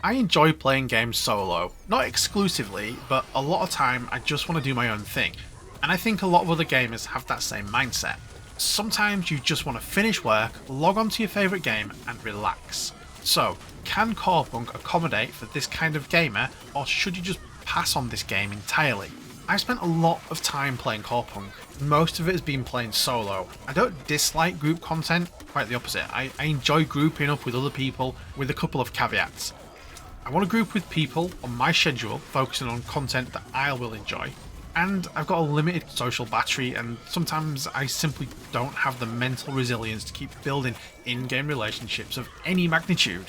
I enjoy playing games solo, not exclusively, but a lot of time I just want to do my own thing, and I think a lot of other gamers have that same mindset. Sometimes you just want to finish work, log on to your favourite game, and relax. So, can Corepunk accommodate for this kind of gamer, or should you just pass on this game entirely? I've spent a lot of time playing Corepunk. Most of it has been playing solo. I don't dislike group content, quite the opposite. I enjoy grouping up with other people with a couple of caveats. I want to group with people on my schedule, focusing on content that I will enjoy. And I've got a limited social battery, and sometimes I simply don't have the mental resilience to keep building in-game relationships of any magnitude.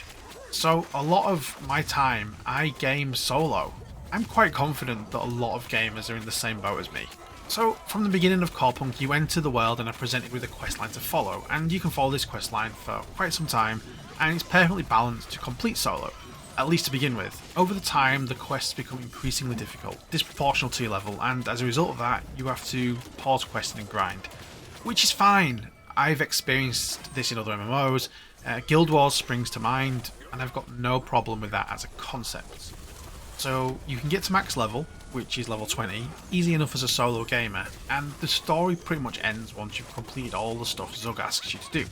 So a lot of my time, I game solo. I'm quite confident that a lot of gamers are in the same boat as me. So from the beginning of Corepunk, you enter the world and are presented with a questline to follow, and you can follow this questline for quite some time, and it's perfectly balanced to complete solo. At least to begin with. Over the time, the quests become increasingly difficult, disproportional to your level, and as a result of that, you have to pause questing and grind. Which is fine. I've experienced this in other MMOs, Guild Wars springs to mind, and I've got no problem with that as a concept. So you can get to max level, which is level 20, easy enough as a solo gamer, and the story pretty much ends once you've completed all the stuff Zug asks you to do.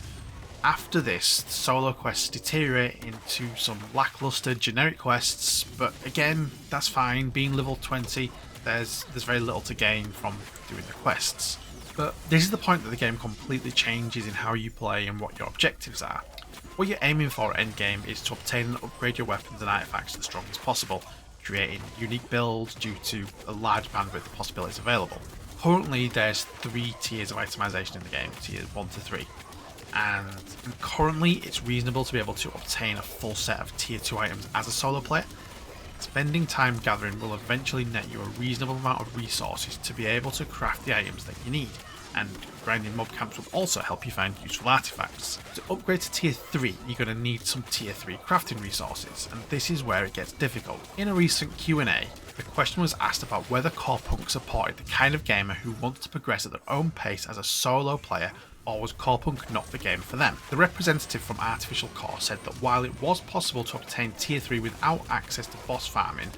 After this, the solo quests deteriorate into some lackluster generic quests, but again, that's fine. Being level 20, there's very little to gain from doing the quests. But this is the point that the game completely changes in how you play and what your objectives are. What you're aiming for at endgame is to obtain and upgrade your weapons and artifacts as strong as possible, creating unique builds due to a large bandwidth of possibilities available. Currently, there's 3 tiers of itemization in the game, tiers 1 to 3. And currently it's reasonable to be able to obtain a full set of tier 2 items as a solo player. Spending time gathering will eventually net you a reasonable amount of resources to be able to craft the items that you need, and grinding mob camps will also help you find useful artifacts. To upgrade to tier 3, you're going to need some tier 3 crafting resources, and this is where it gets difficult. In a recent Q&A, the question was asked about whether Corepunk supported the kind of gamer who wants to progress at their own pace as a solo player, or was Corepunk not the game for them? The representative from Artificial Core said that while it was possible to obtain tier 3 without access to boss farming,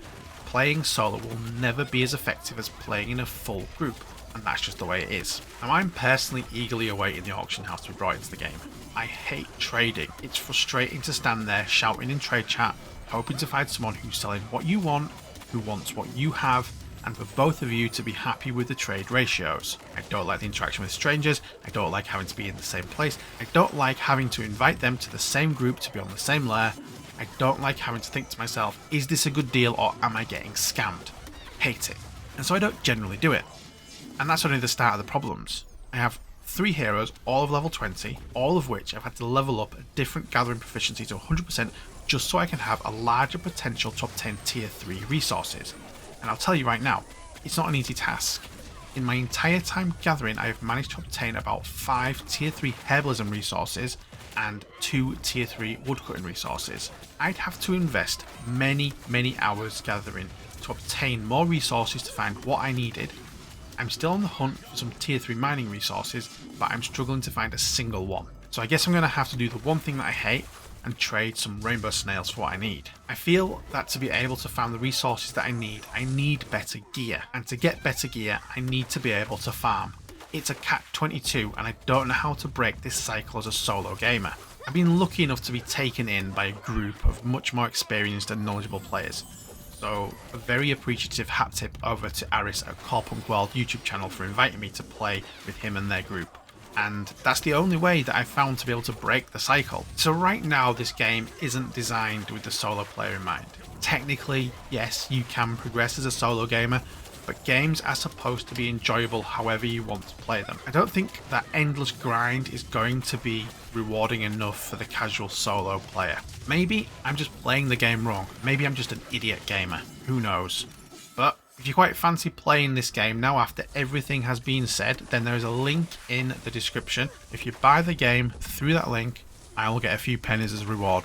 playing solo will never be as effective as playing in a full group, and that's just the way it is. Now, I'm personally eagerly awaiting the auction house to be brought into the game. I hate trading. It's frustrating to stand there shouting in trade chat, hoping to find someone who's selling what you want, who wants what you have, and for both of you to be happy with the trade ratios. I don't like the interaction with strangers, I don't like having to be in the same place, I don't like having to invite them to the same group to be on the same lair, I don't like having to think to myself, is this a good deal or am I getting scammed? Hate it. And so I don't generally do it. And that's only the start of the problems. I have 3 heroes, all of level 20, all of which I've had to level up a different gathering proficiency to 100% just so I can have a larger potential to obtain tier 3 resources. And I'll tell you right now, it's not an easy task. In my entire time gathering, I have managed to obtain about 5 tier 3 herbalism resources and 2 tier 3 woodcutting resources. I'd have to invest many hours gathering to obtain more resources to find what I needed. I'm still on the hunt for some tier 3 mining resources, but I'm struggling to find a single one. So I guess I'm going to have to do the one thing that I hate, and trade some rainbow snails for what I need. I feel that to be able to find the resources that I need better gear, and to get better gear I need to be able to farm. It's a catch-22 and I don't know how to break this cycle as a solo gamer. I've been lucky enough to be taken in by a group of much more experienced and knowledgeable players. So a very appreciative hat tip over to Aris at Corepunk World YouTube channel for inviting me to play with him and their group. And that's the only way that I've found to be able to break the cycle. So right now this game isn't designed with the solo player in mind. Technically, yes, you can progress as a solo gamer, but games are supposed to be enjoyable however you want to play them. I don't think that endless grind is going to be rewarding enough for the casual solo player. Maybe I'm just playing the game wrong. Maybe I'm just an idiot gamer. Who knows? But if you quite fancy playing this game now after everything has been said, then there is a link in the description. If you buy the game through that link, I will get a few pennies as a reward.